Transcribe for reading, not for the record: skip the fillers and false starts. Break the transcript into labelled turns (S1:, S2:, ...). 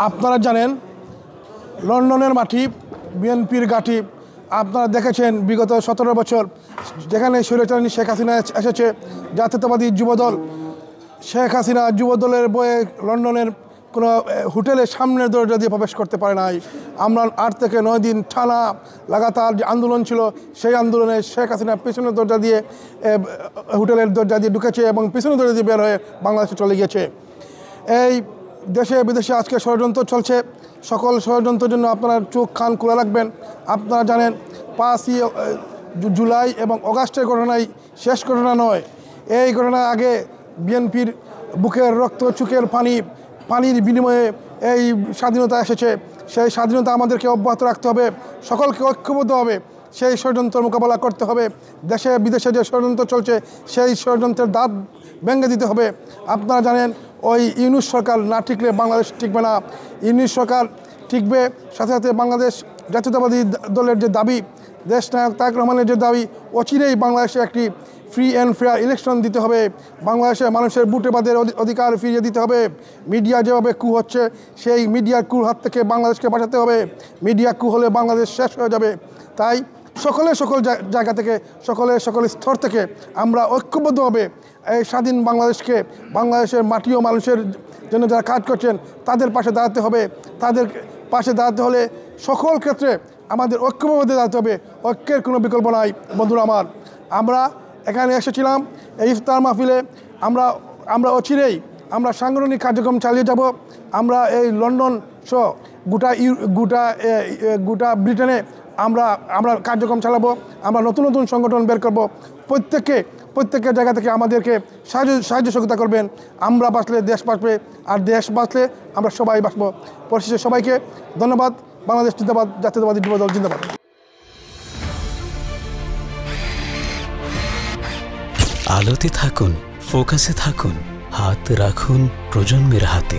S1: আপনারা জানেন লন্ডনের মাটি বিএনপির ঘাঁটি। আপনারা দেখেছেন বিগত 17 বছর যেখানে স্বৈরাচারী শেখ হাসিনা এসেছে, জাতীয়তাবাদী যুবদল শেখ হাসিনা যুবদলের বয়ে লন্ডনের কোনো হোটেলের সামনের দরজা দিয়ে প্রবেশ করতে পারে নাই। আমরা 8 থেকে 9 দিন টানা লাগাতার যে আন্দোলন ছিল, সেই আন্দোলনে শেখ হাসিনা পিছনের দরজা দিয়ে হোটেলের দরজা দিয়ে ঢুকেছে এবং পিছনের দরজা দিয়ে বের হয়ে বাংলাদেশে চলে গিয়েছে। এই দেশে বিদেশে আজকে ষড়যন্ত্র চলছে। সকল ষড়যন্ত্রের জন্য আপনারা চোখ কান খোলা রাখবেন। আপনারা জানেন 5ই জুলাই এবং অগাস্টের ঘটনাই শেষ ঘটনা নয়। এই ঘটনার আগে বিএনপির বুকের রক্ত চোখের পানির বিনিময়ে এই স্বাধীনতা এসেছে। সেই স্বাধীনতা আমাদেরকে অব্যাহত রাখতে হবে, সকলকে ঐক্যবদ্ধ হবে সেই ষড়যন্ত্রের মোকাবেলা করতে হবে। দেশে বিদেশে যে ষড়যন্ত্র চলছে সেই ষড়যন্ত্রের দাঁত ভেঙে দিতে হবে। আপনারা জানেন ওই ইউনূস সরকার না টিকলে বাংলাদেশ টিকবে না। ইউনূস সরকার টিকবে, সাথে সাথে বাংলাদেশ জাতীয়তাবাদী দলের যে দাবি, দেশনায়ক তারেক রহমানের যে দাবি, অচিরেই বাংলাদেশে একটি ফ্রি অ্যান্ড ফেয়ার ইলেকশন দিতে হবে। বাংলাদেশের মানুষের ভোটাধিকারের অধিকার ফিরিয়ে দিতে হবে। মিডিয়া যেভাবে কু হচ্ছে, সেই মিডিয়ার কুর হাত থেকে বাংলাদেশকে বাঁচাতে হবে। মিডিয়া কু হলে বাংলাদেশ শেষ হয়ে যাবে। তাই সকল জায়গা থেকে সকল স্তর থেকে আমরা ঐক্যবদ্ধভাবে এই স্বাধীন বাংলাদেশকে, বাংলাদেশের মাটি ও মানুষের জন্য যারা কাজ করছেন তাদের পাশে দাঁড়াতে হবে। তাদের পাশে দাঁড়াতে হলে সকল ক্ষেত্রে আমাদের ঐক্যবদ্ধ দাঁড়াতে হবে। ঐক্যের কোনো বিকল্প নাই। বন্ধুরা আমার, আমরা এখানে এসেছিলাম এই ইফতার মাহফিলে। আমরা অচিরেই আমরা সাংগঠনিক কার্যক্রম চালিয়ে যাব। আমরা এই লন্ডন সহ গোটা ব্রিটেনে আমরা কার্যক্রম চালাবো। আমরা নতুন নতুন সংগঠন বের করব। প্রত্যেকের জায়গা থেকে আমাদেরকে সাহায্য সহযোগিতা করবেন। আমরা বাঁচলে দেশ বাঁচবে, আর দেশ বাঁচলে আমরা সবাই বাঁচব। পরিশেষে সবাইকে ধন্যবাদ। বাংলাদেশ জিন্দাবাদ, জাতীয়তাবাদী যুবদল জিন্দাবাদ।
S2: আলোতে থাকুন, ফোকাসে থাকুন, হাত রাখুন প্রজন্মের হাতে।